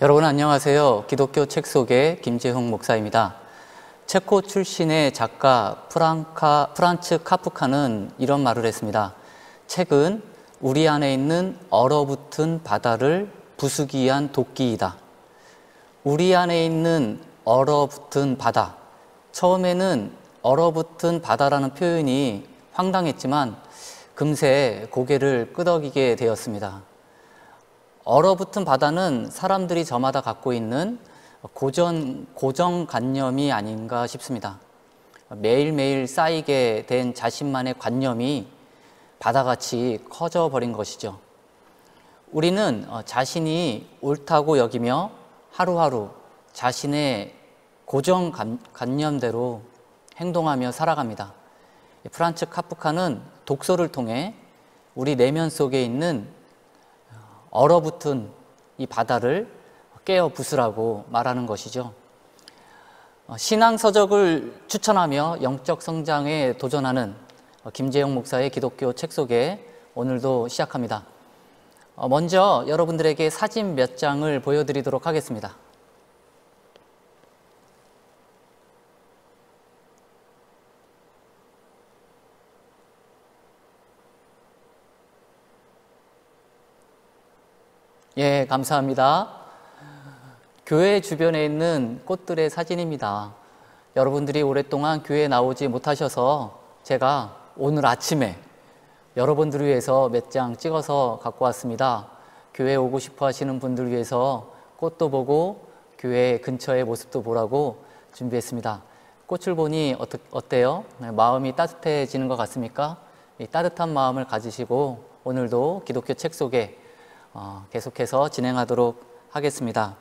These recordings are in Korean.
여러분 안녕하세요. 기독교 책 속의 김재흥 목사입니다. 체코 출신의 작가 프란츠 카프카는 이런 말을 했습니다. 책은 우리 안에 있는 얼어붙은 바다를 부수기 위한 도끼이다. 우리 안에 있는 얼어붙은 바다. 처음에는 얼어붙은 바다라는 표현이 황당했지만 금세 고개를 끄덕이게 되었습니다. 얼어붙은 바다는 사람들이 저마다 갖고 있는 고정관념이 아닌가 싶습니다. 매일매일 쌓이게 된 자신만의 관념이 바다같이 커져버린 것이죠. 우리는 자신이 옳다고 여기며 하루하루 자신의 고정관념대로 행동하며 살아갑니다. 프란츠 카프카는 독서를 통해 우리 내면 속에 있는 얼어붙은 이 바다를 깨어 부수라고 말하는 것이죠. 신앙서적을 추천하며 영적 성장에 도전하는 김재영 목사의 기독교 책 속에 오늘도 시작합니다. 먼저 여러분들에게 사진 몇 장을 보여드리도록 하겠습니다. 예, 감사합니다. 교회 주변에 있는 꽃들의 사진입니다. 여러분들이 오랫동안 교회에 나오지 못하셔서 제가 오늘 아침에 여러분들을 위해서 몇 장 찍어서 갖고 왔습니다. 교회 오고 싶어 하시는 분들 위해서 꽃도 보고 교회 근처의 모습도 보라고 준비했습니다. 꽃을 보니 어때요? 마음이 따뜻해지는 것 같습니까? 이 따뜻한 마음을 가지시고 오늘도 기독교 책 속에 계속해서 진행하도록 하겠습니다.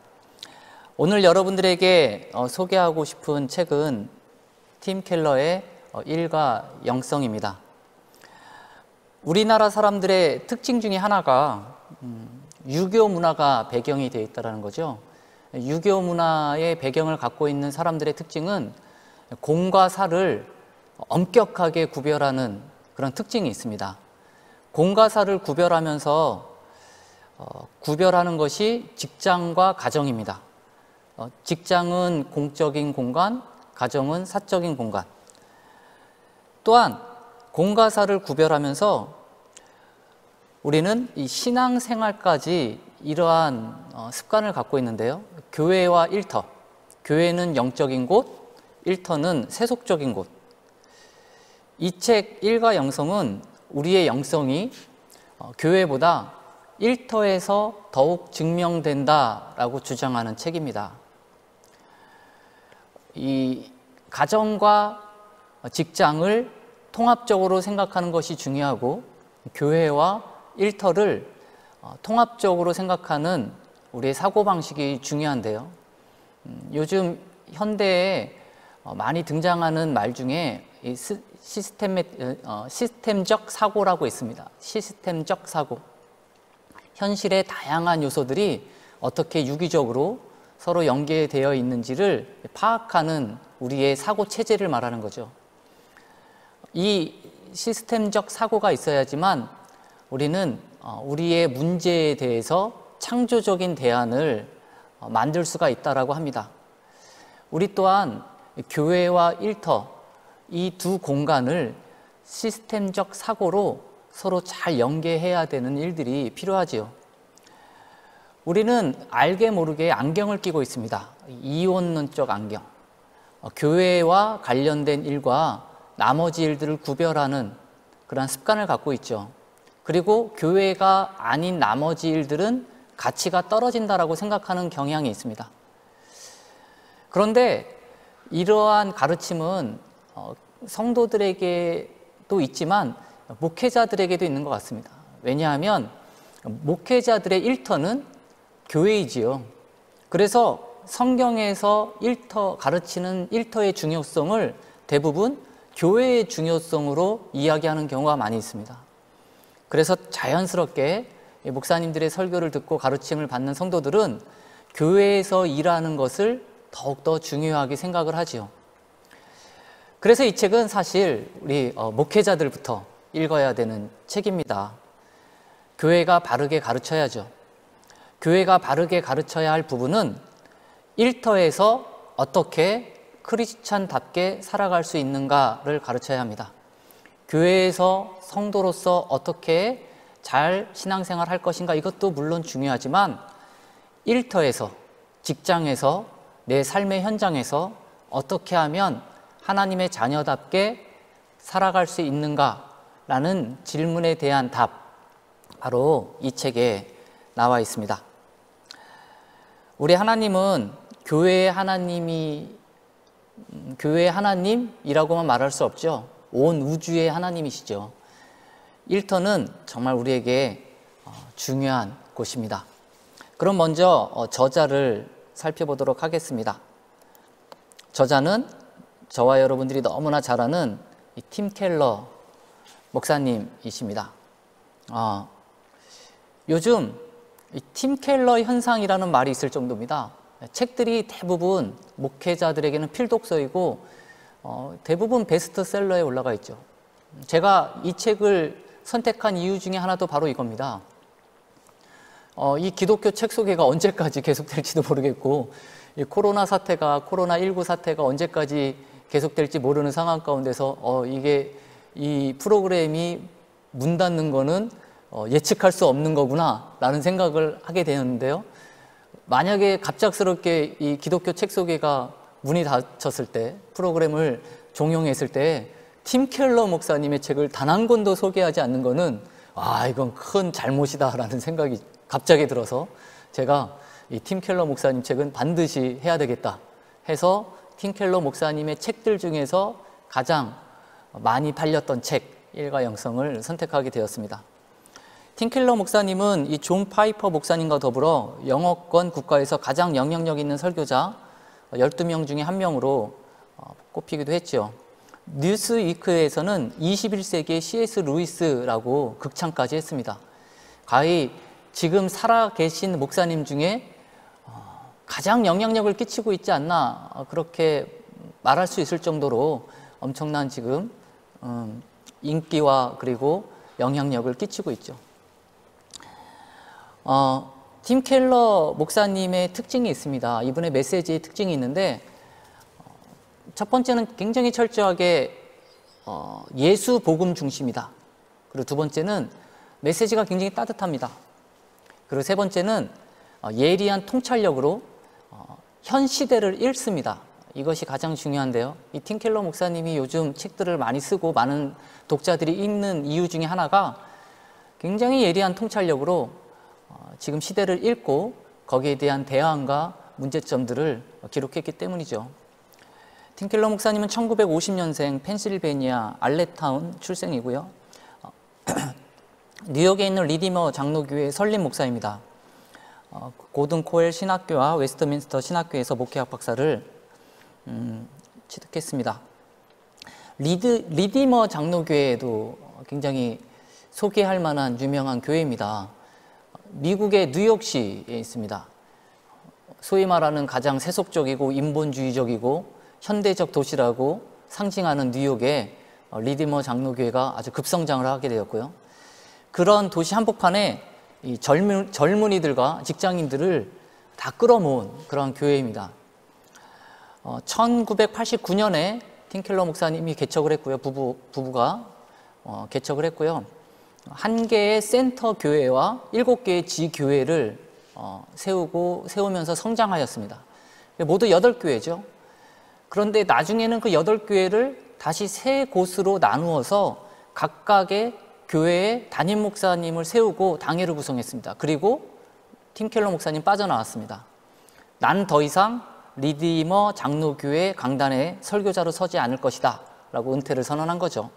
오늘 여러분들에게 소개하고 싶은 책은 팀 켈러의 일과 영성입니다. 우리나라 사람들의 특징 중에 하나가 유교 문화가 배경이 되어 있다는 거죠. 유교 문화의 배경을 갖고 있는 사람들의 특징은 공과 사를 엄격하게 구별하는 그런 특징이 있습니다. 공과 사를 구별하면서 구별하는 것이 직장과 가정입니다. 직장은 공적인 공간, 가정은 사적인 공간. 또한 공과 사를 구별하면서 우리는 이 신앙생활까지 이러한 습관을 갖고 있는데요. 교회와 일터, 교회는 영적인 곳, 일터는 세속적인 곳. 이 책 일과 영성은 우리의 영성이 교회보다 일터에서 더욱 증명된다라고 주장하는 책입니다. 이 가정과 직장을 통합적으로 생각하는 것이 중요하고 교회와 일터를 통합적으로 생각하는 우리의 사고방식이 중요한데요. 요즘 현대에 많이 등장하는 말 중에 시스템적 사고라고 있습니다. 시스템적 사고. 현실의 다양한 요소들이 어떻게 유기적으로 서로 연계되어 있는지를 파악하는 우리의 사고 체제를 말하는 거죠. 이 시스템적 사고가 있어야지만 우리는 우리의 문제에 대해서 창조적인 대안을 만들 수가 있다고 합니다. 우리 또한 교회와 일터, 이 두 공간을 시스템적 사고로 서로 잘 연계해야 되는 일들이 필요하지요. 우리는 알게 모르게 안경을 끼고 있습니다. 이원론적 안경. 교회와 관련된 일과 나머지 일들을 구별하는 그런 습관을 갖고 있죠. 그리고 교회가 아닌 나머지 일들은 가치가 떨어진다라고 생각하는 경향이 있습니다. 그런데 이러한 가르침은 성도들에게도 있지만 목회자들에게도 있는 것 같습니다. 왜냐하면 목회자들의 일터는 교회이지요. 그래서 성경에서 가르치는 일터의 중요성을 대부분 교회의 중요성으로 이야기하는 경우가 많이 있습니다. 그래서 자연스럽게 목사님들의 설교를 듣고 가르침을 받는 성도들은 교회에서 일하는 것을 더욱더 중요하게 생각을 하지요. 그래서 이 책은 사실 우리 목회자들부터 읽어야 되는 책입니다. 교회가 바르게 가르쳐야죠. 교회가 바르게 가르쳐야 할 부분은 일터에서 어떻게 크리스찬답게 살아갈 수 있는가를 가르쳐야 합니다. 교회에서 성도로서 어떻게 잘 신앙생활 할 것인가, 이것도 물론 중요하지만 일터에서, 직장에서, 내 삶의 현장에서 어떻게 하면 하나님의 자녀답게 살아갈 수 있는가라는 질문에 대한 답, 바로 이 책에 나와 있습니다. 우리 하나님은 교회의 하나님이라고만 말할 수 없죠. 온 우주의 하나님이시죠. 일터는 정말 우리에게 중요한 곳입니다. 그럼 먼저 저자를 살펴보도록 하겠습니다. 저자는 저와 여러분들이 너무나 잘 아는 팀 켈러 목사님이십니다. 요즘 팀 켈러 현상이라는 말이 있을 정도입니다. 책들이 대부분 목회자들에게는 필독서이고 대부분 베스트셀러에 올라가 있죠. 제가 이 책을 선택한 이유 중에 하나도 바로 이겁니다. 이 기독교 책 소개가 언제까지 계속될지도 모르겠고, 이 코로나19 사태가 언제까지 계속될지 모르는 상황 가운데서 이 프로그램이 문 닫는 거는 예측할 수 없는 거구나 라는 생각을 하게 되는데요. 만약에 갑작스럽게 이 기독교 책 소개가 문이 닫혔을 때, 프로그램을 종영했을 때 팀 켈러 목사님의 책을 단 한 권도 소개하지 않는 거는 이건 큰 잘못이다 라는 생각이 갑자기 들어서 제가 이 팀 켈러 목사님 책은 반드시 해야 되겠다 해서 팀 켈러 목사님의 책들 중에서 가장 많이 팔렸던 책 1과 영성을 선택하게 되었습니다. 팀 켈러 목사님은 이 존 파이퍼 목사님과 더불어 영어권 국가에서 가장 영향력 있는 설교자 12명 중에 한 명으로 꼽히기도 했죠. 뉴스위크에서는 21세기의 C.S. 루이스라고 극찬까지 했습니다. 가히 지금 살아계신 목사님 중에 가장 영향력을 끼치고 있지 않나, 그렇게 말할 수 있을 정도로 엄청난 지금 인기와 그리고 영향력을 끼치고 있죠. 팀 켈러 목사님의 특징이 있습니다. 이분의 메시지의 특징이 있는데, 첫 번째는 굉장히 철저하게 예수 복음 중심이다. 그리고 두 번째는 메시지가 굉장히 따뜻합니다. 그리고 세 번째는 예리한 통찰력으로 현 시대를 읽습니다. 이것이 가장 중요한데요. 이 팀 켈러 목사님이 요즘 책들을 많이 쓰고 많은 독자들이 읽는 이유 중에 하나가 굉장히 예리한 통찰력으로 지금 시대를 읽고 거기에 대한 대안과 문제점들을 기록했기 때문이죠. 팀 켈러 목사님은 1950년생 펜실베니아 알렛타운 출생이고요. 뉴욕에 있는 리디머 장로교회 설립 목사입니다. 고든 코엘 신학교와 웨스트민스터 신학교에서 목회학 박사를 취득했습니다. 리디머 장로교회도 굉장히 소개할 만한 유명한 교회입니다. 미국의 뉴욕시에 있습니다. 소위 말하는 가장 세속적이고 인본주의적이고 현대적 도시라고 상징하는 뉴욕에 리디머 장로교회가 아주 급성장을 하게 되었고요. 그런 도시 한복판에 이 젊은이들과 직장인들을 다 끌어모은 그런 교회입니다. 1989년에 팀 켈러 목사님이 개척을 했고요. 부부가 개척을 했고요. 1개의 센터 교회와 7개의 지교회를 세우면서 성장하였습니다. 모두 8교회죠. 그런데 나중에는 그 8교회를 다시 3곳으로 나누어서 각각의 교회에 담임 목사님을 세우고 당회를 구성했습니다. 그리고 팀 켈러 목사님 빠져나왔습니다. 난 더 이상 리디머 장로교회 강단에 설교자로 서지 않을 것이다 라고 은퇴를 선언한 거죠.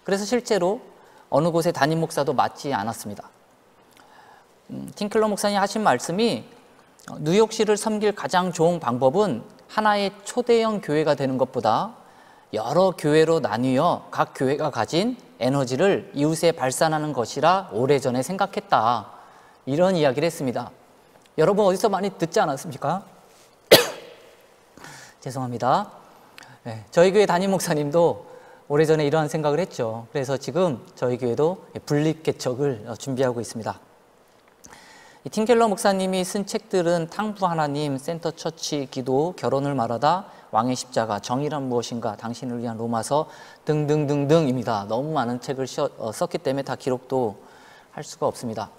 그래서 실제로 어느 곳에 담임 목사도 맡지 않았습니다. 팀 켈러 목사님이 하신 말씀이 뉴욕시를 섬길 가장 좋은 방법은 하나의 초대형 교회가 되는 것보다 여러 교회로 나뉘어 각 교회가 가진 에너지를 이웃에 발산하는 것이라 오래전에 생각했다. 이런 이야기를 했습니다. 여러분 어디서 많이 듣지 않았습니까? 죄송합니다. 네, 저희 교회 담임 목사님도 오래전에 이러한 생각을 했죠. 그래서 지금 저희 교회도 분립 개척을 준비하고 있습니다. 이 팀 켈러 목사님이 쓴 책들은 탕부 하나님, 센터 처치 기도, 결혼을 말하다, 왕의 십자가, 정의란 무엇인가, 당신을 위한 로마서 등등등등입니다. 너무 많은 책을 썼기 때문에 다 기록도 할 수가 없습니다.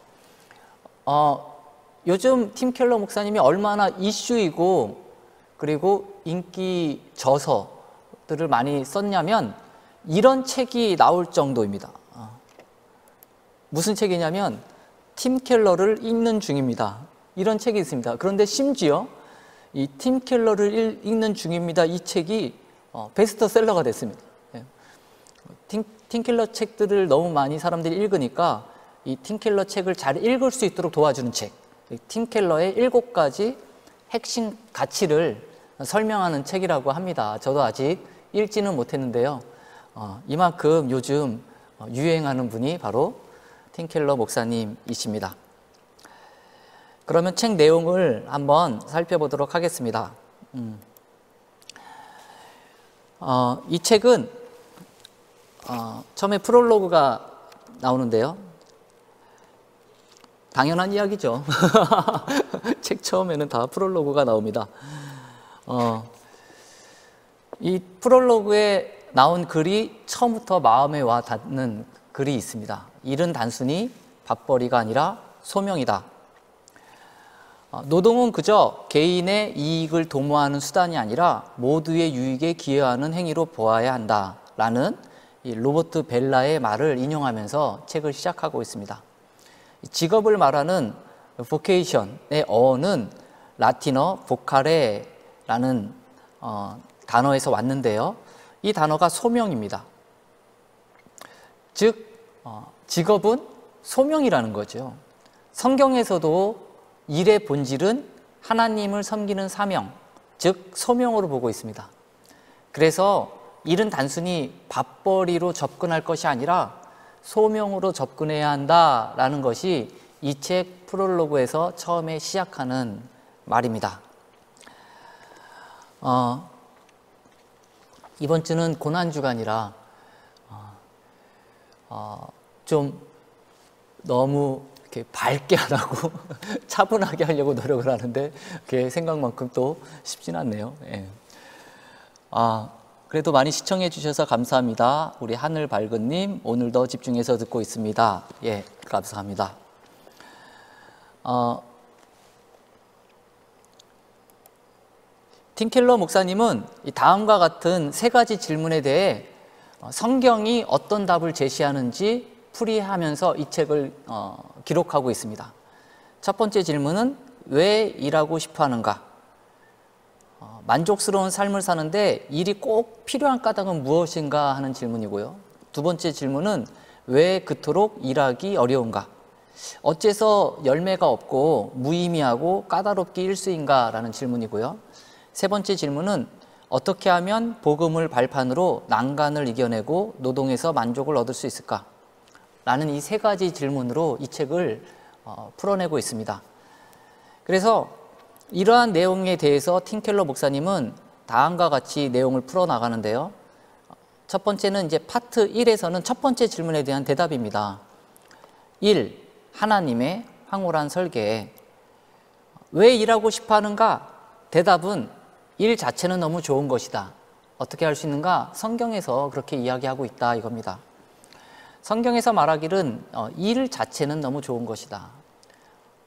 요즘 팀 켈러 목사님이 얼마나 이슈이고 그리고 인기 저서들을 많이 썼냐면 이런 책이 나올 정도입니다. 무슨 책이냐면 팀 켈러를 읽는 중입니다. 이런 책이 있습니다. 그런데 심지어 이 팀 켈러를 읽는 중입니다. 이 책이 베스트셀러가 됐습니다. 팀 켈러 책들을 너무 많이 사람들이 읽으니까 이 팀 켈러 책을 잘 읽을 수 있도록 도와주는 책, 팀 켈러의 7가지 핵심 가치를 설명하는 책이라고 합니다. 저도 아직 읽지는 못했는데요. 이만큼 요즘 유행하는 분이 바로 팀 켈러 목사님이십니다. 그러면 책 내용을 한번 살펴보도록 하겠습니다. 이 책은 처음에 프롤로그가 나오는데요. 당연한 이야기죠. 책 처음에는 다 프롤로그가 나옵니다. 이 프롤로그에 나온 글이 처음부터 마음에 와 닿는 글이 있습니다. 일은 단순히 밥벌이가 아니라 소명이다. 노동은 그저 개인의 이익을 도모하는 수단이 아니라 모두의 유익에 기여하는 행위로 보아야 한다 라는 이 로버트 벨라의 말을 인용하면서 책을 시작하고 있습니다. 직업을 말하는 vocation의 어는 라틴어 vocale라는 단어에서 왔는데요. 이 단어가 소명입니다. 즉 직업은 소명이라는 거죠. 성경에서도 일의 본질은 하나님을 섬기는 사명, 즉 소명으로 보고 있습니다. 그래서 일은 단순히 밥벌이로 접근할 것이 아니라 소명으로 접근해야 한다라는 것이 이 책 프롤로그에서 처음에 시작하는 말입니다. 이번 주는 고난주간이라 좀 너무 이렇게 밝게 안 하고 차분하게 하려고 노력을 하는데 그게 생각만큼 또 쉽진 않네요. 예. 그래도 많이 시청해 주셔서 감사합니다. 우리 하늘 밝은님 오늘도 집중해서 듣고 있습니다. 예, 감사합니다. 팀 켈러 목사님은 이 다음과 같은 3가지 질문에 대해 성경이 어떤 답을 제시하는지 풀이하면서 이 책을 기록하고 있습니다. 첫 번째 질문은 왜 일하고 싶어 하는가? 만족스러운 삶을 사는데 일이 꼭 필요한 까닭은 무엇인가 하는 질문이고요. 두 번째 질문은 왜 그토록 일하기 어려운가? 어째서 열매가 없고 무의미하고 까다롭기 일쑤인가? 라는 질문이고요. 세 번째 질문은 어떻게 하면 복음을 발판으로 난간을 이겨내고 노동에서 만족을 얻을 수 있을까? 라는 이 3가지 질문으로 이 책을 풀어내고 있습니다. 그래서 이러한 내용에 대해서 팀 켈러 목사님은 다음과 같이 내용을 풀어나가는데요. 첫 번째는 이제 파트 1에서는 첫 번째 질문에 대한 대답입니다. 1. 하나님의 황홀한 설계. 왜 일하고 싶어 하는가? 대답은 일 자체는 너무 좋은 것이다. 어떻게 할 수 있는가? 성경에서 그렇게 이야기하고 있다 이겁니다. 성경에서 말하기는 일 자체는 너무 좋은 것이다.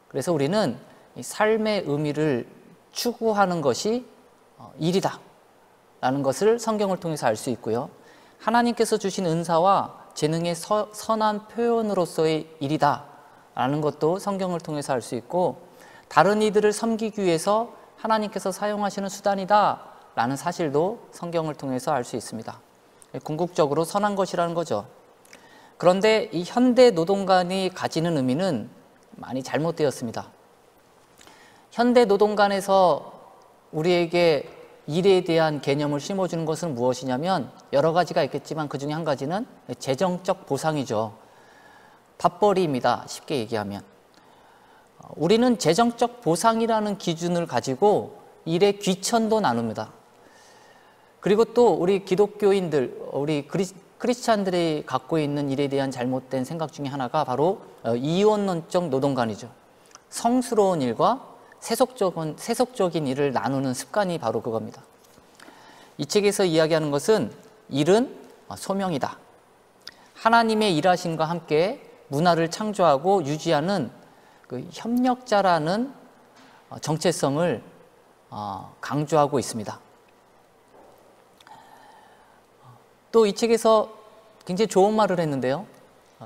그래서 우리는 이 삶의 의미를 추구하는 것이 일이다 라는 것을 성경을 통해서 알 수 있고요. 하나님께서 주신 은사와 재능의 선한 표현으로서의 일이다 라는 것도 성경을 통해서 알 수 있고, 다른 이들을 섬기기 위해서 하나님께서 사용하시는 수단이다 라는 사실도 성경을 통해서 알 수 있습니다. 궁극적으로 선한 것이라는 거죠. 그런데 이 현대 노동관이 가지는 의미는 많이 잘못되었습니다. 현대 노동관에서 우리에게 일에 대한 개념을 심어주는 것은 무엇이냐면 여러 가지가 있겠지만 그 중에 한 가지는 재정적 보상이죠. 밥벌이입니다. 쉽게 얘기하면. 우리는 재정적 보상이라는 기준을 가지고 일의 귀천도 나눕니다. 그리고 또 우리 기독교인들, 우리 크리스찬들이 갖고 있는 일에 대한 잘못된 생각 중에 하나가 바로 이원론적 노동관이죠. 성스러운 일과 세속적인 일을 나누는 습관이 바로 그겁니다. 이 책에서 이야기하는 것은 일은 소명이다. 하나님의 일하심과 함께 문화를 창조하고 유지하는 그 협력자라는 정체성을 강조하고 있습니다. 또 이 책에서 굉장히 좋은 말을 했는데요.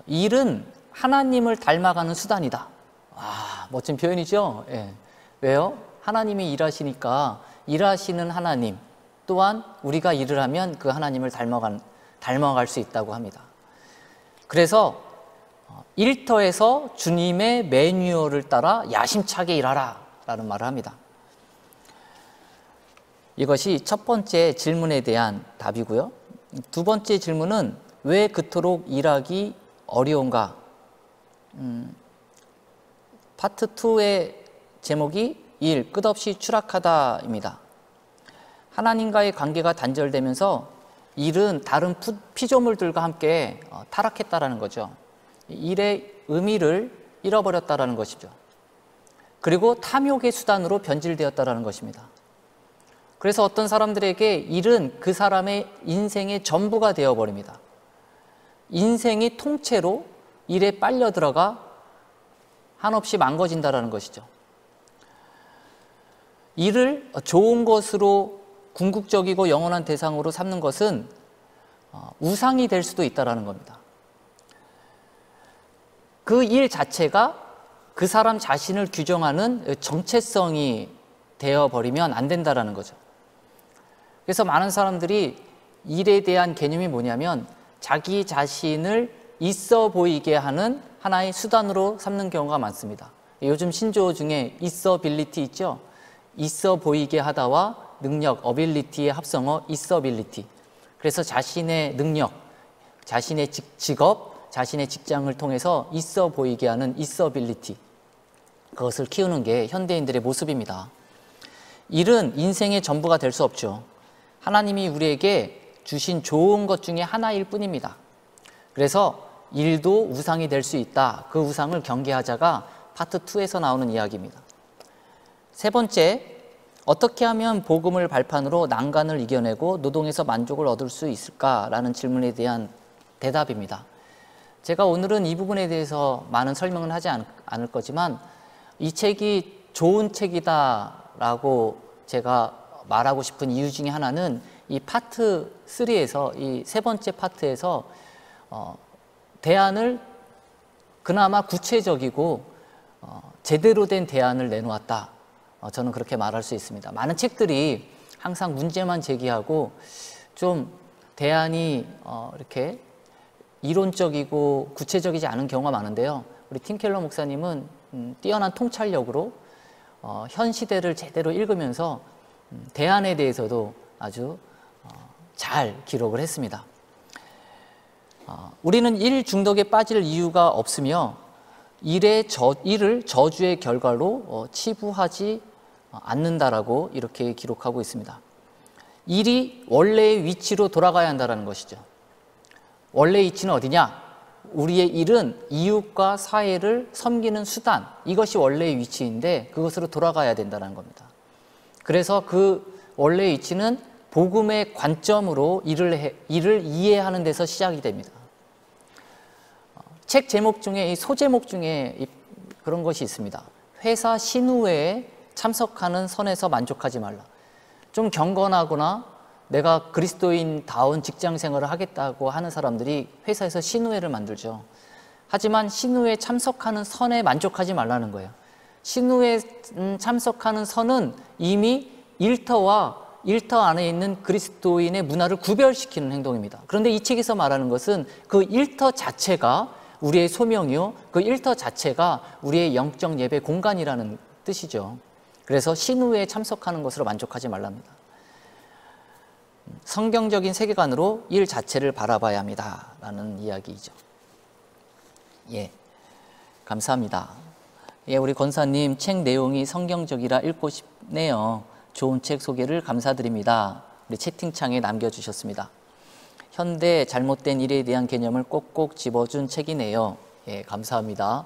일은 하나님을 닮아가는 수단이다. 와, 멋진 표현이죠? 예. 왜요? 하나님이 일하시니까 일하시는 하나님 또한 우리가 일을 하면 그 하나님을 닮아갈 수 있다고 합니다. 그래서 일터에서 주님의 매뉴얼을 따라 야심차게 일하라 라는 말을 합니다. 이것이 첫 번째 질문에 대한 답이고요. 두 번째 질문은 왜 그토록 일하기 어려운가? 파트 2의 제목이 일, 끝없이 추락하다입니다. 하나님과의 관계가 단절되면서 일은 다른 피조물들과 함께 타락했다라는 거죠. 일의 의미를 잃어버렸다라는 것이죠. 그리고 탐욕의 수단으로 변질되었다라는 것입니다. 그래서 어떤 사람들에게 일은 그 사람의 인생의 전부가 되어버립니다. 인생이 통째로 일에 빨려 들어가 한없이 망가진다라는 것이죠. 일을 좋은 것으로 궁극적이고 영원한 대상으로 삼는 것은 우상이 될 수도 있다는 겁니다. 그 일 자체가 그 사람 자신을 규정하는 정체성이 되어버리면 안 된다는 거죠. 그래서 많은 사람들이 일에 대한 개념이 뭐냐면 자기 자신을 있어 보이게 하는 하나의 수단으로 삼는 경우가 많습니다. 요즘 신조어 중에 있어빌리티 있죠? 있어 보이게 하다와 능력, 어빌리티의 합성어 있어빌리티. 그래서 자신의 능력, 자신의 직업, 자신의 직장을 통해서 있어 보이게 하는 있어빌리티. 그것을 키우는 게 현대인들의 모습입니다. 일은 인생의 전부가 될 수 없죠. 하나님이 우리에게 주신 좋은 것 중에 하나일 뿐입니다. 그래서 일도 우상이 될 수 있다. 그 우상을 경계하자가 파트 2에서 나오는 이야기입니다. 세 번째, 어떻게 하면 복음을 발판으로 난간을 이겨내고 노동에서 만족을 얻을 수 있을까라는 질문에 대한 대답입니다. 제가 오늘은 이 부분에 대해서 많은 설명은 하지 않을 거지만 이 책이 좋은 책이다라고 제가 말하고 싶은 이유 중에 하나는 이 파트 3에서 이 세 번째 파트에서 대안을 그나마 구체적이고 제대로 된 대안을 내놓았다. 저는 그렇게 말할 수 있습니다. 많은 책들이 항상 문제만 제기하고 좀 대안이 이렇게 이론적이고 구체적이지 않은 경우가 많은데요. 우리 팀 켈러 목사님은 뛰어난 통찰력으로 현 시대를 제대로 읽으면서 대안에 대해서도 아주 잘 기록을 했습니다. 우리는 일 중독에 빠질 이유가 없으며 일을 저주의 결과로 치부하지 않는다라고 이렇게 기록하고 있습니다. 일이 원래의 위치로 돌아가야 한다는 것이죠. 원래의 위치는 어디냐? 우리의 일은 이웃과 사회를 섬기는 수단, 이것이 원래의 위치인데 그것으로 돌아가야 된다는 겁니다. 그래서 그 원래의 위치는 복음의 관점으로 일을 이해하는 데서 시작이 됩니다. 책 제목 중에, 이 소제목 중에 그런 것이 있습니다. 회사 신우회에 참석하는 선에서 만족하지 말라. 좀 경건하거나 내가 그리스도인다운 직장 생활을 하겠다고 하는 사람들이 회사에서 신우회를 만들죠. 하지만 신우회에 참석하는 선에 만족하지 말라는 거예요. 신우회에 참석하는 선은 이미 일터와 일터 안에 있는 그리스도인의 문화를 구별시키는 행동입니다. 그런데 이 책에서 말하는 것은 그 일터 자체가 우리의 소명이요, 그 일터 자체가 우리의 영적 예배 공간이라는 뜻이죠. 그래서 신우회에 참석하는 것으로 만족하지 말랍니다. 성경적인 세계관으로 일 자체를 바라봐야 합니다 라는 이야기이죠. 예, 감사합니다. 예, 우리 권사님 책 내용이 성경적이라 읽고 싶네요. 좋은 책 소개를 감사드립니다. 우리 채팅창에 남겨주셨습니다. 현대 잘못된 일에 대한 개념을 꼭꼭 집어준 책이네요. 예, 감사합니다.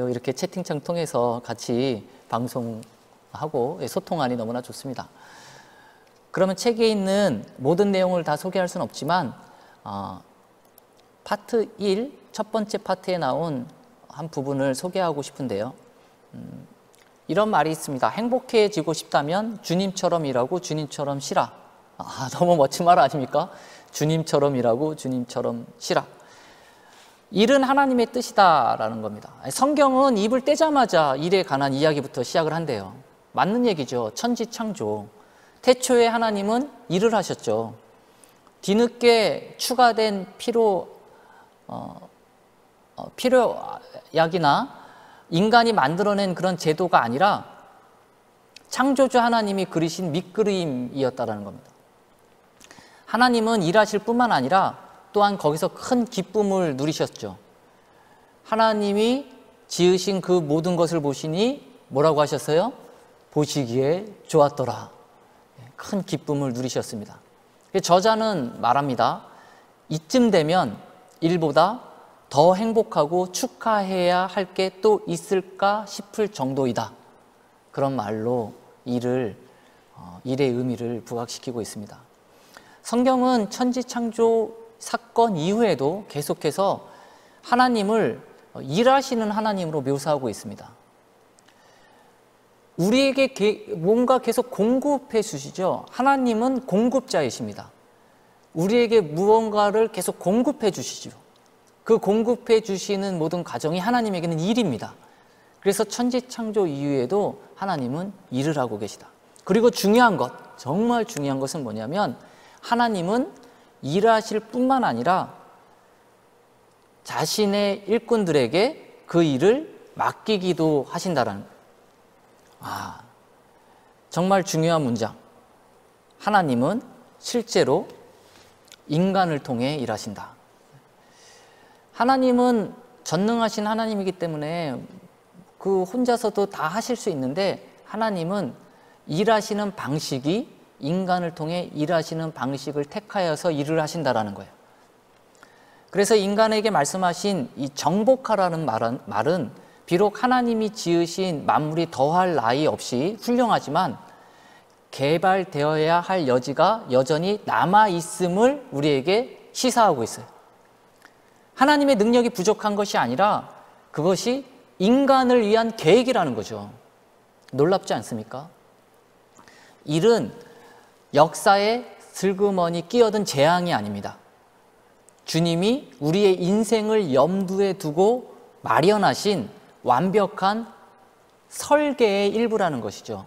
이렇게 채팅창 통해서 같이 방송하고 소통하니 너무나 좋습니다. 그러면 책에 있는 모든 내용을 다 소개할 수는 없지만 파트 1, 첫 번째 파트에 나온 한 부분을 소개하고 싶은데요. 이런 말이 있습니다. 행복해지고 싶다면 주님처럼 일하고 주님처럼 쉬라. 너무 멋진 말 아닙니까? 주님처럼 일하고 주님처럼 쉬라. 일은 하나님의 뜻이다라는 겁니다. 성경은 입을 떼자마자 일에 관한 이야기부터 시작을 한대요. 맞는 얘기죠. 천지창조. 태초에 하나님은 일을 하셨죠. 뒤늦게 추가된 필요약이나 인간이 만들어낸 그런 제도가 아니라 창조주 하나님이 그리신 밑그림이었다는 겁니다. 하나님은 일하실 뿐만 아니라 또한 거기서 큰 기쁨을 누리셨죠. 하나님이 지으신 그 모든 것을 보시니 뭐라고 하셨어요? 보시기에 좋았더라. 큰 기쁨을 누리셨습니다. 저자는 말합니다. 이쯤 되면 일보다 더 행복하고 축하해야 할 게 또 있을까 싶을 정도이다. 그런 말로 일의 의미를 부각시키고 있습니다. 성경은 천지창조 사건 이후에도 계속해서 하나님을 일하시는 하나님으로 묘사하고 있습니다. 우리에게 뭔가 계속 공급해 주시죠. 하나님은 공급자이십니다. 우리에게 무언가를 계속 공급해 주시죠. 그 공급해 주시는 모든 과정이 하나님에게는 일입니다. 그래서 천지창조 이후에도 하나님은 일을 하고 계시다. 그리고 중요한 것, 정말 중요한 것은 뭐냐면 하나님은 일하실 뿐만 아니라 자신의 일꾼들에게 그 일을 맡기기도 하신다라는 거예요. 정말 중요한 문장. 하나님은 실제로 인간을 통해 일하신다. 하나님은 전능하신 하나님이기 때문에 그 혼자서도 다 하실 수 있는데 하나님은 일하시는 방식이 인간을 통해 일하시는 방식을 택하여서 일을 하신다라는 거예요. 그래서 인간에게 말씀하신 이 정복하라는 말은 비록 하나님이 지으신 만물이 더할 나위 없이 훌륭하지만 개발되어야 할 여지가 여전히 남아있음을 우리에게 시사하고 있어요. 하나님의 능력이 부족한 것이 아니라 그것이 인간을 위한 계획이라는 거죠. 놀랍지 않습니까? 일은 역사에 슬그머니 끼어든 재앙이 아닙니다. 주님이 우리의 인생을 염두에 두고 마련하신 완벽한 설계의 일부라는 것이죠.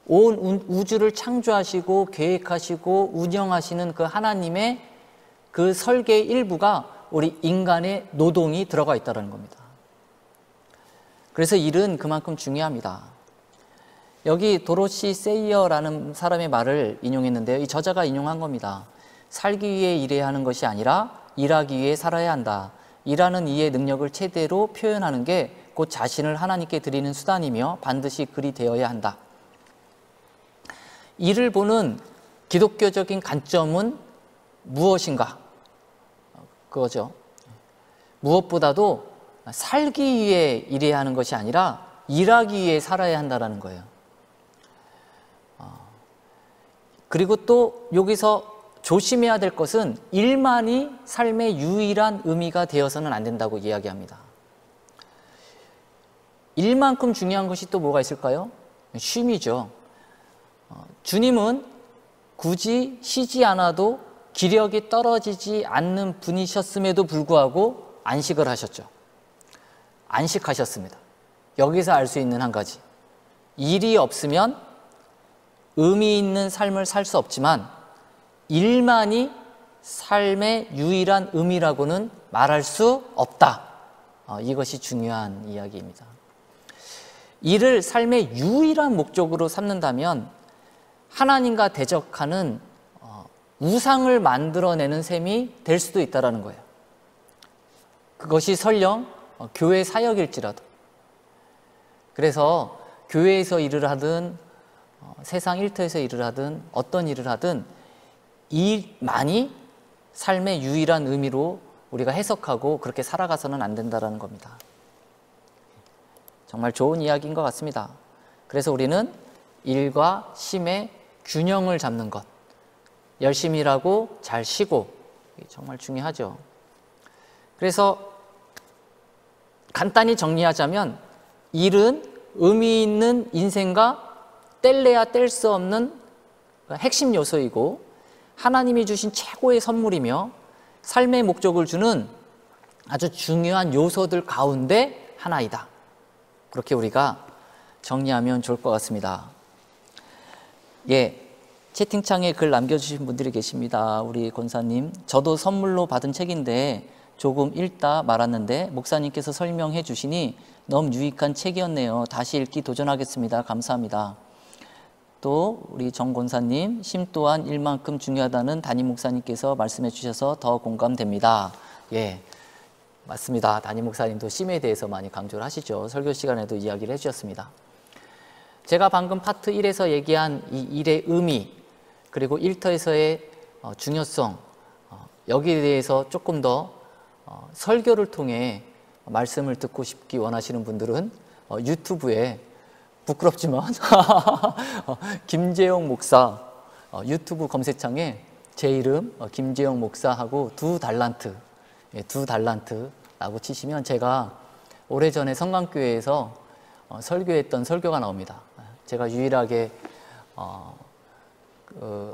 온 우주를 창조하시고 계획하시고 운영하시는 그 하나님의 그 설계의 일부가 우리 인간의 노동이 들어가 있다는 겁니다. 그래서 일은 그만큼 중요합니다. 여기 도로시 세이어라는 사람의 말을 인용했는데요. 이 저자가 인용한 겁니다. 살기 위해 일해야 하는 것이 아니라 일하기 위해 살아야 한다. 일하는 이의 능력을 최대로 표현하는 게 곧 자신을 하나님께 드리는 수단이며 반드시 그리 되어야 한다. 일을 보는 기독교적인 관점은 무엇인가? 그거죠. 무엇보다도 살기 위해 일해야 하는 것이 아니라 일하기 위해 살아야 한다는 거예요. 그리고 또 여기서 조심해야 될 것은 일만이 삶의 유일한 의미가 되어서는 안 된다고 이야기합니다. 일만큼 중요한 것이 또 뭐가 있을까요? 쉼이죠. 주님은 굳이 쉬지 않아도 기력이 떨어지지 않는 분이셨음에도 불구하고 안식을 하셨죠. 안식하셨습니다. 여기서 알 수 있는 한 가지. 일이 없으면 의미 있는 삶을 살 수 없지만 일만이 삶의 유일한 의미라고는 말할 수 없다. 이것이 중요한 이야기입니다. 일을 삶의 유일한 목적으로 삼는다면 하나님과 대적하는 우상을 만들어내는 셈이 될 수도 있다는 거예요. 그것이 설령 교회 사역일지라도. 그래서 교회에서 일을 하든 세상 일터에서 일을 하든 어떤 일을 하든 일만이 삶의 유일한 의미로 우리가 해석하고 그렇게 살아가서는 안 된다는 겁니다. 정말 좋은 이야기인 것 같습니다. 그래서 우리는 일과 쉼의 균형을 잡는 것, 열심히 일하고 잘 쉬고, 정말 중요하죠. 그래서 간단히 정리하자면 일은 의미 있는 인생과 뗄래야 뗄 수 없는 핵심 요소이고 하나님이 주신 최고의 선물이며 삶의 목적을 주는 아주 중요한 요소들 가운데 하나이다. 그렇게 우리가 정리하면 좋을 것 같습니다. 예, 채팅창에 글 남겨주신 분들이 계십니다. 우리 권사님, 저도 선물로 받은 책인데 조금 읽다 말았는데 목사님께서 설명해 주시니 너무 유익한 책이었네요. 다시 읽기 도전하겠습니다. 감사합니다. 또 우리 정 권사님, 심 또한 일만큼 중요하다는 담임 목사님께서 말씀해 주셔서 더 공감됩니다. 예, 맞습니다. 담임 목사님도 심에 대해서 많이 강조를 하시죠. 설교 시간에도 이야기를 해주셨습니다. 제가 방금 파트 1에서 얘기한 이 일의 의미, 그리고 일터에서의 중요성, 여기에 대해서 조금 더 설교를 통해 말씀을 듣고 싶기 원하시는 분들은 유튜브에, 부끄럽지만 김재용 목사 유튜브 검색창에 제 이름 김재용 목사하고 두 달란트라고 치시면 제가 오래전에 성강교회에서 설교했던 설교가 나옵니다. 제가 유일하게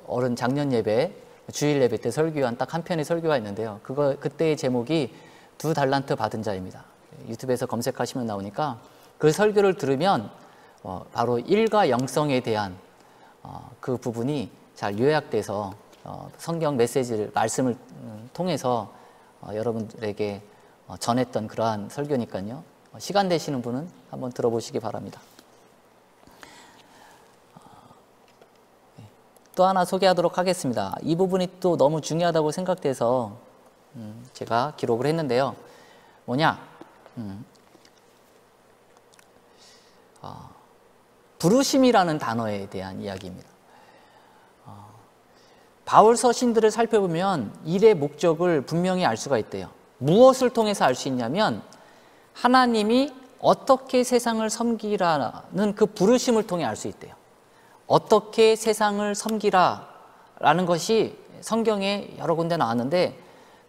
어른 작년 예배, 주일 예배 때 설교한 딱 한 편의 설교가 있는데요. 그때의 제목이 두 달란트 받은 자입니다. 유튜브에서 검색하시면 나오니까 그 설교를 들으면 바로 일과 영성에 대한 그 부분이 잘 요약돼서 성경 메시지를, 말씀을 통해서 여러분들에게 전했던 그러한 설교니까요. 시간 되시는 분은 한번 들어보시기 바랍니다. 또 하나 소개하도록 하겠습니다. 이 부분이 또 너무 중요하다고 생각돼서 제가 기록을 했는데요. 뭐냐? 부르심이라는 단어에 대한 이야기입니다. 바울 서신들을 살펴보면 일의 목적을 분명히 알 수가 있대요. 무엇을 통해서 알 수 있냐면 하나님이 어떻게 세상을 섬기라는 그 부르심을 통해 알 수 있대요. 어떻게 세상을 섬기라라는 것이 성경에 여러 군데 나왔는데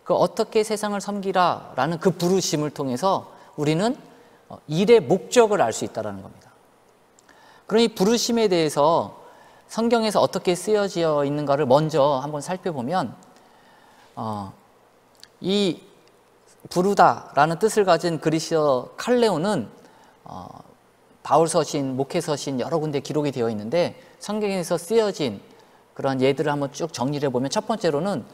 그 어떻게 세상을 섬기라라는 그 부르심을 통해서 우리는 일의 목적을 알 수 있다는 겁니다. 그러니 부르심에 대해서 성경에서 어떻게 쓰여져 있는가를 먼저 한번 살펴보면 이 부르다라는 뜻을 가진 그리스어 칼레오는 바울 서신, 목회 서신 여러 군데 기록이 되어 있는데 성경에서 쓰여진 그러한 예들을 한번 쭉 정리를 해보면 첫 번째로는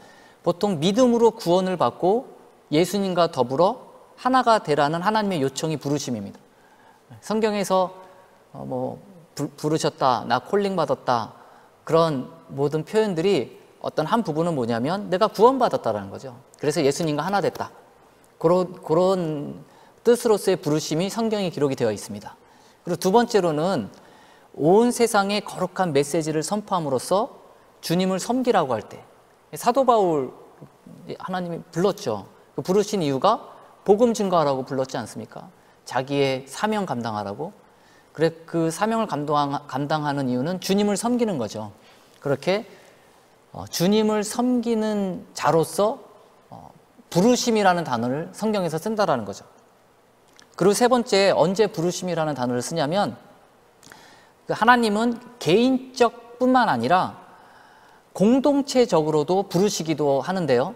보통 믿음으로 구원을 받고 예수님과 더불어 하나가 되라는 하나님의 요청이 부르심입니다. 성경에서 부르셨다, 나 콜링 받았다, 그런 모든 표현들이 어떤 한 부분은 뭐냐면 내가 구원받았다라는 거죠. 그래서 예수님과 하나 됐다. 그런 뜻으로서의 부르심이 성경에 기록이 되어 있습니다. 그리고 두 번째로는 온 세상에 거룩한 메시지를 선포함으로써 주님을 섬기라고 할 때 사도 바울 하나님이 불렀죠. 그 부르신 이유가 복음 증거하라고 불렀지 않습니까? 자기의 사명 감당하라고. 그래, 그 사명을 감당하는 이유는 주님을 섬기는 거죠. 그렇게 주님을 섬기는 자로서 부르심이라는 단어를 성경에서 쓴다라는 거죠. 그리고 세 번째, 언제 부르심이라는 단어를 쓰냐면 하나님은 개인적 뿐만 아니라 공동체적으로도 부르시기도 하는데요.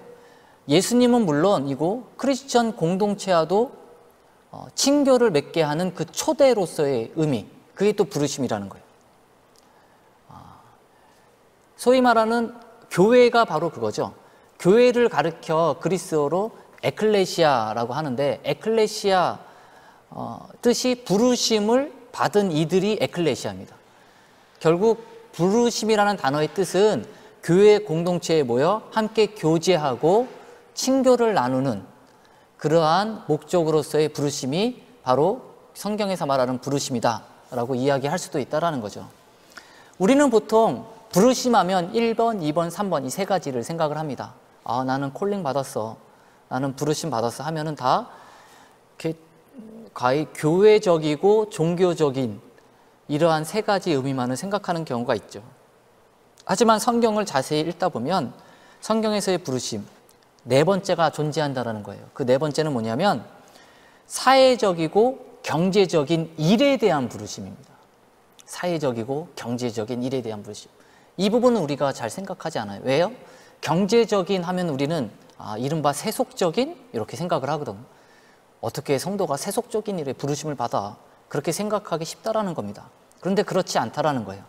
예수님은 물론이고 크리스천 공동체와도 친교를 맺게 하는 그 초대로서의 의미, 그게 또 부르심이라는 거예요. 소위 말하는 교회가 바로 그거죠. 교회를 가르쳐 그리스어로 에클레시아라고 하는데 에클레시아 뜻이 부르심을 받은 이들이 에클레시아입니다. 결국 부르심이라는 단어의 뜻은 교회 공동체에 모여 함께 교제하고 친교를 나누는 그러한 목적으로서의 부르심이 바로 성경에서 말하는 부르심이다 라고 이야기할 수도 있다는 거죠. 우리는 보통 부르심하면 1번, 2번, 3번 이 세 가지를 생각을 합니다. 나는 콜링 받았어, 나는 부르심 받았어 하면은 다 이렇게 가히 교회적이고 종교적인 이러한 세 가지 의미만을 생각하는 경우가 있죠. 하지만 성경을 자세히 읽다 보면 성경에서의 부르심, 네 번째가 존재한다는 거예요. 그 네 번째는 뭐냐면 사회적이고 경제적인 일에 대한 부르심입니다. 사회적이고 경제적인 일에 대한 부르심. 이 부분은 우리가 잘 생각하지 않아요. 왜요? 경제적인 하면 우리는 이른바 세속적인 이렇게 생각을 하거든. 어떻게 성도가 세속적인 일에 부르심을 받아 그렇게 생각하기 쉽다라는 겁니다. 그런데 그렇지 않다라는 거예요.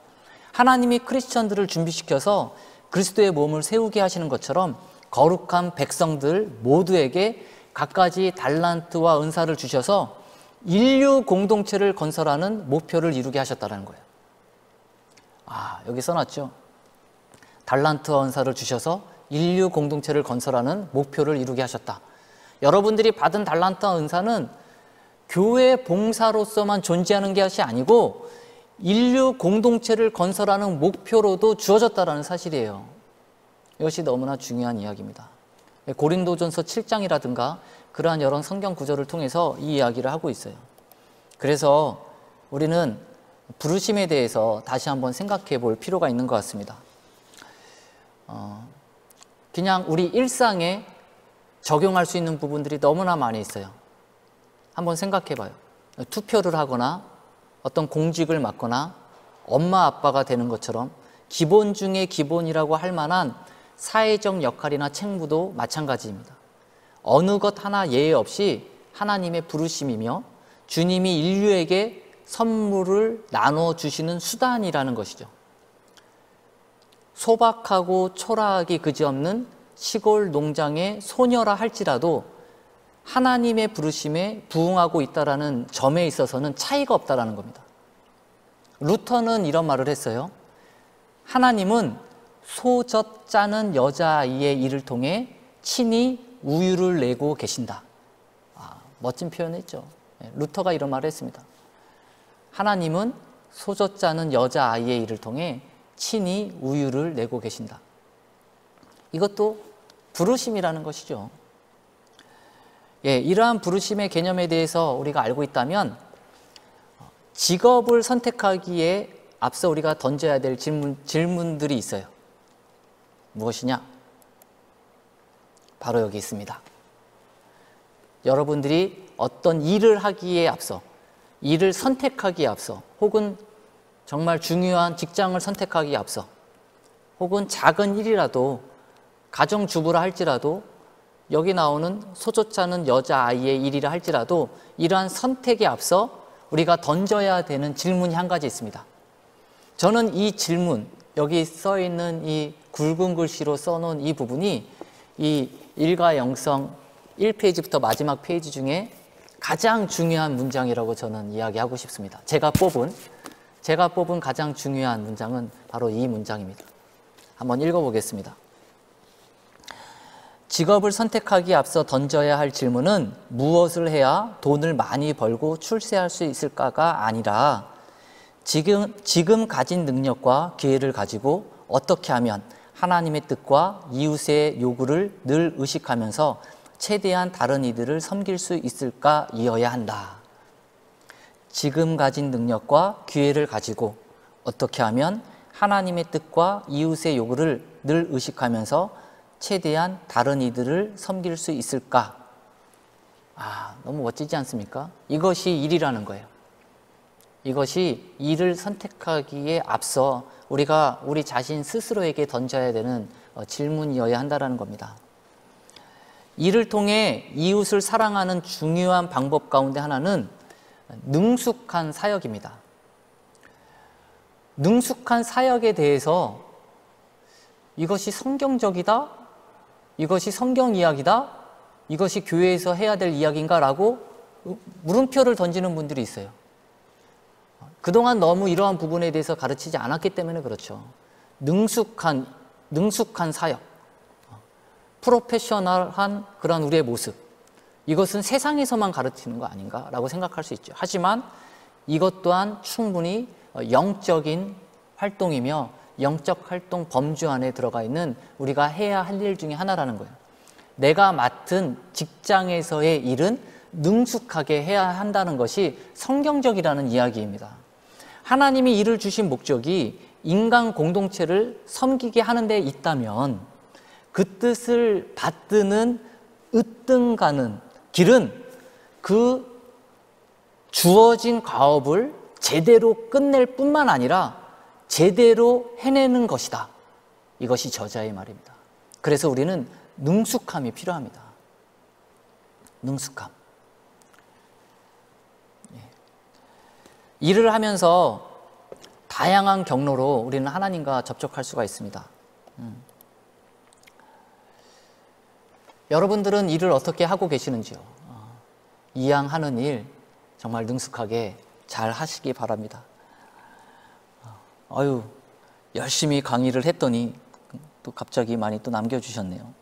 하나님이 크리스천들을 준비시켜서 그리스도의 몸을 세우게 하시는 것처럼 거룩한 백성들 모두에게 갖가지 달란트와 은사를 주셔서 인류 공동체를 건설하는 목표를 이루게 하셨다는 거예요. 여기 써놨죠. 달란트와 은사를 주셔서 인류 공동체를 건설하는 목표를 이루게 하셨다. 여러분들이 받은 달란트와 은사는 교회 봉사로서만 존재하는 것이 아니고 인류 공동체를 건설하는 목표로도 주어졌다는 사실이에요. 이것이 너무나 중요한 이야기입니다. 고린도전서 7장이라든가 그러한 여러 성경 구절을 통해서 이 이야기를 하고 있어요. 그래서 우리는 부르심에 대해서 다시 한번 생각해 볼 필요가 있는 것 같습니다. 그냥 우리 일상에 적용할 수 있는 부분들이 너무나 많이 있어요. 한번 생각해 봐요. 투표를 하거나 어떤 공직을 맡거나 엄마 아빠가 되는 것처럼 기본 중에 기본이라고 할 만한 사회적 역할이나 책무도 마찬가지입니다. 어느 것 하나 예외 없이 하나님의 부르심이며 주님이 인류에게 선물을 나눠주시는 수단이라는 것이죠. 소박하고 초라하기 그지없는 시골 농장의 소녀라 할지라도 하나님의 부르심에 부응하고 있다는 점에 있어서는 차이가 없다는 겁니다. 루터는 이런 말을 했어요. 하나님은 소젖 짜는 여자아이의 일을 통해 친히 우유를 내고 계신다. 멋진 표현했죠. 루터가 이런 말을 했습니다. 하나님은 소젖 짜는 여자아이의 일을 통해 친히 우유를 내고 계신다. 이것도 부르심이라는 것이죠. 이러한 부르심의 개념에 대해서 우리가 알고 있다면 직업을 선택하기에 앞서 우리가 던져야 될 질문들이 있어요. 무엇이냐? 바로 여기 있습니다. 여러분들이 어떤 일을 하기에 앞서, 일을 선택하기에 앞서, 혹은 정말 중요한 직장을 선택하기에 앞서, 혹은 작은 일이라도 가정주부라 할지라도 여기 나오는 소젖 짜는 여자아이의 일이라 할지라도 이러한 선택에 앞서 우리가 던져야 되는 질문이 한 가지 있습니다. 저는 이 질문, 여기 써있는 이 굵은 글씨로 써놓은 이 부분이 이 일과 영성 1페이지부터 마지막 페이지 중에 가장 중요한 문장이라고 저는 이야기하고 싶습니다. 제가 뽑은 가장 중요한 문장은 바로 이 문장입니다. 한번 읽어보겠습니다. 직업을 선택하기에 앞서 던져야 할 질문은 무엇을 해야 돈을 많이 벌고 출세할 수 있을까가 아니라 지금 가진 능력과 기회를 가지고 어떻게 하면 하나님의 뜻과 이웃의 요구를 늘 의식하면서 최대한 다른 이들을 섬길 수 있을까이어야 한다. 지금 가진 능력과 기회를 가지고 어떻게 하면 하나님의 뜻과 이웃의 요구를 늘 의식하면서 최대한 다른 이들을 섬길 수 있을까? 너무 멋지지 않습니까? 이것이 일이라는 거예요. 이것이 일을 선택하기에 앞서 우리가 우리 자신 스스로에게 던져야 되는 질문이어야 한다는 겁니다. 이를 통해 이웃을 사랑하는 중요한 방법 가운데 하나는 능숙한 사역입니다. 능숙한 사역에 대해서 이것이 성경적이다? 이것이 성경 이야기다? 이것이 교회에서 해야 될 이야기인가? 라고 물음표를 던지는 분들이 있어요. 그동안 너무 이러한 부분에 대해서 가르치지 않았기 때문에 그렇죠. 능숙한 사역, 프로페셔널한 그런 우리의 모습, 이것은 세상에서만 가르치는 거 아닌가? 라고 생각할 수 있죠. 하지만 이것 또한 충분히 영적인 활동이며 영적 활동 범주 안에 들어가 있는 우리가 해야 할 일 중에 하나라는 거예요. 내가 맡은 직장에서의 일은 능숙하게 해야 한다는 것이 성경적이라는 이야기입니다. 하나님이 이를 주신 목적이 인간 공동체를 섬기게 하는 데 있다면 그 뜻을 받드는 으뜸가는 길은 그 주어진 과업을 제대로 끝낼 뿐만 아니라 제대로 해내는 것이다. 이것이 저자의 말입니다. 그래서 우리는 능숙함이 필요합니다. 능숙함. 일을 하면서 다양한 경로로 우리는 하나님과 접촉할 수가 있습니다. 여러분들은 일을 어떻게 하고 계시는지요? 이양하는 일 정말 능숙하게 잘 하시기 바랍니다. 열심히 강의를 했더니 또 갑자기 많이 또 남겨주셨네요.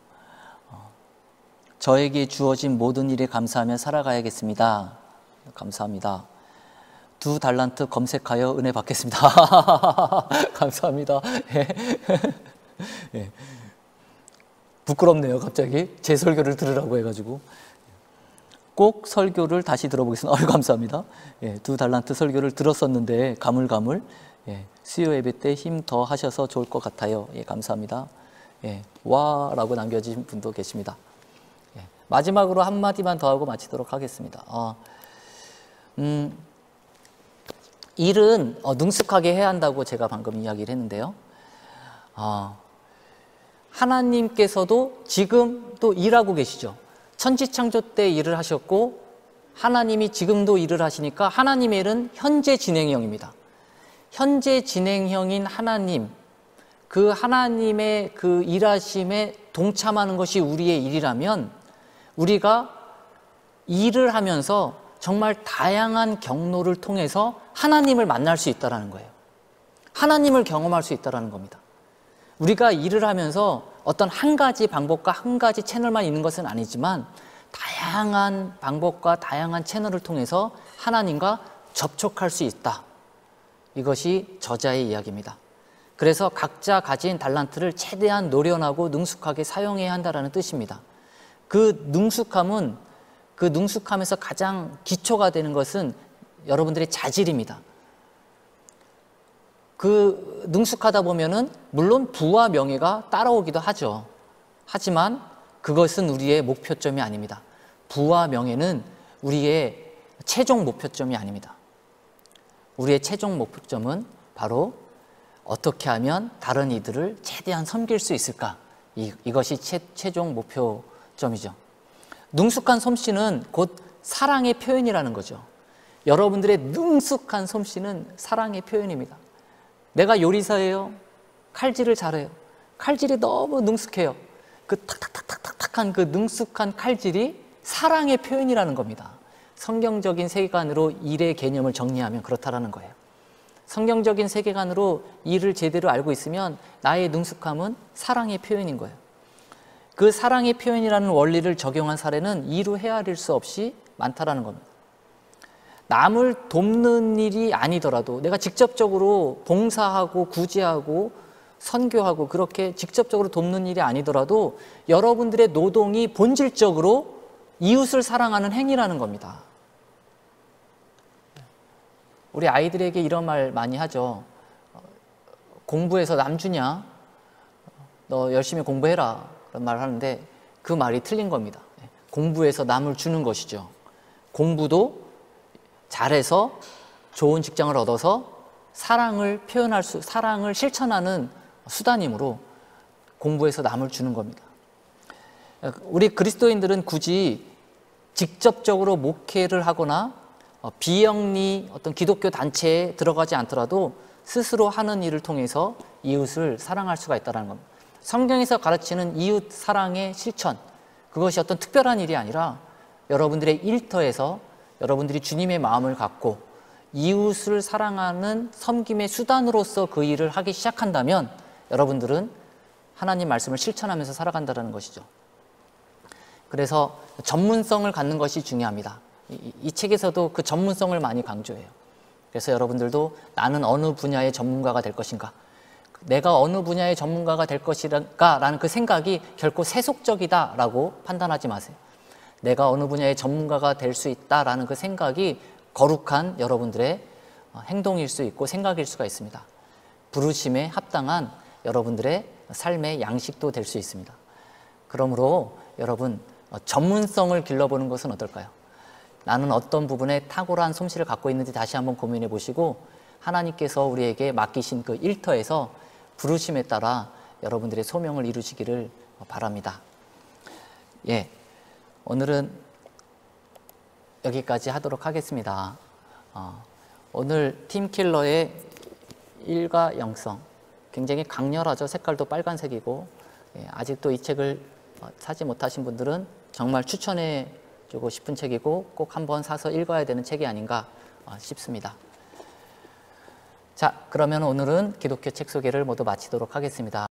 저에게 주어진 모든 일에 감사하며 살아가야겠습니다. 감사합니다. 2 달란트 검색하여 은혜 받겠습니다. 감사합니다. 예. 부끄럽네요. 갑자기 제 설교를 들으라고 해가지고 꼭 설교를 다시 들어보겠습니다. 감사합니다. 2 달란트 설교를 들었었는데 가물가물 수요 예배 때 힘 더 하셔서 좋을 것 같아요. 감사합니다. 와 라고 남겨주신 분도 계십니다. 마지막으로 한마디만 더 하고 마치도록 하겠습니다. 일은 능숙하게 해야 한다고 제가 방금 이야기를 했는데요. 하나님께서도 지금 또 일하고 계시죠. 천지창조 때 일을 하셨고 하나님이 지금도 일을 하시니까 하나님의 일은 현재 진행형입니다. 현재 진행형인 하나님, 그 하나님의 그 일하심에 동참하는 것이 우리의 일이라면 우리가 일을 하면서 정말 다양한 경로를 통해서 하나님을 만날 수 있다는 거예요. 하나님을 경험할 수 있다는 겁니다. 우리가 일을 하면서 어떤 한 가지 방법과 한 가지 채널만 있는 것은 아니지만 다양한 방법과 다양한 채널을 통해서 하나님과 접촉할 수 있다. 이것이 저자의 이야기입니다. 그래서 각자 가진 달란트를 최대한 노련하고 능숙하게 사용해야 한다는 뜻입니다. 그 능숙함에서 가장 기초가 되는 것은 여러분들의 자질입니다. 그 능숙하다 보면은 물론 부와 명예가 따라오기도 하죠. 하지만 그것은 우리의 목표점이 아닙니다. 부와 명예는 우리의 최종 목표점이 아닙니다. 우리의 최종 목표점은 바로 어떻게 하면 다른 이들을 최대한 섬길 수 있을까? 이것이 최종 목표점이죠. 능숙한 솜씨는 곧 사랑의 표현이라는 거죠. 여러분들의 능숙한 솜씨는 사랑의 표현입니다. 내가 요리사예요. 칼질을 잘해요. 칼질이 너무 능숙해요. 그 탁탁탁탁탁탁한 그 능숙한 칼질이 사랑의 표현이라는 겁니다. 성경적인 세계관으로 일의 개념을 정리하면 그렇다라는 거예요. 성경적인 세계관으로 일을 제대로 알고 있으면 나의 능숙함은 사랑의 표현인 거예요. 그 사랑의 표현이라는 원리를 적용한 사례는 이루 헤아릴 수 없이 많다라는 겁니다. 남을 돕는 일이 아니더라도 내가 직접적으로 봉사하고 구제하고 선교하고 그렇게 직접적으로 돕는 일이 아니더라도 여러분들의 노동이 본질적으로 이웃을 사랑하는 행위라는 겁니다. 우리 아이들에게 이런 말 많이 하죠. 공부해서 남 주냐? 너 열심히 공부해라. 그런 말 하는데 그 말이 틀린 겁니다. 공부해서 남을 주는 것이죠. 공부도 잘해서 좋은 직장을 얻어서 사랑을 실천하는 수단이므로 공부해서 남을 주는 겁니다. 우리 그리스도인들은 굳이 직접적으로 목회를 하거나 비영리 어떤 기독교 단체에 들어가지 않더라도 스스로 하는 일을 통해서 이웃을 사랑할 수가 있다는 겁니다. 성경에서 가르치는 이웃 사랑의 실천, 그것이 어떤 특별한 일이 아니라 여러분들의 일터에서 여러분들이 주님의 마음을 갖고 이웃을 사랑하는 섬김의 수단으로서 그 일을 하기 시작한다면 여러분들은 하나님 말씀을 실천하면서 살아간다는 것이죠. 그래서 전문성을 갖는 것이 중요합니다. 이 책에서도 그 전문성을 많이 강조해요. 그래서 여러분들도 나는 어느 분야의 전문가가 될 것인가, 내가 어느 분야의 전문가가 될 것인가 라는 그 생각이 결코 세속적이다라고 판단하지 마세요. 내가 어느 분야의 전문가가 될 수 있다라는 그 생각이 거룩한 여러분들의 행동일 수 있고 생각일 수가 있습니다. 부르심에 합당한 여러분들의 삶의 양식도 될 수 있습니다. 그러므로 여러분, 전문성을 길러보는 것은 어떨까요? 나는 어떤 부분에 탁월한 솜씨를 갖고 있는지 다시 한번 고민해 보시고 하나님께서 우리에게 맡기신 그 일터에서 부르심에 따라 여러분들의 소명을 이루시기를 바랍니다. 예, 오늘은 여기까지 하도록 하겠습니다. 오늘 팀킬러의 일과 영성, 굉장히 강렬하죠. 색깔도 빨간색이고, 예, 아직도 이 책을 사지 못하신 분들은 정말 추천해 주고 싶은 책이고 꼭 한번 사서 읽어야 되는 책이 아닌가 싶습니다. 자, 그러면 오늘은 기독교 책 소개를 모두 마치도록 하겠습니다.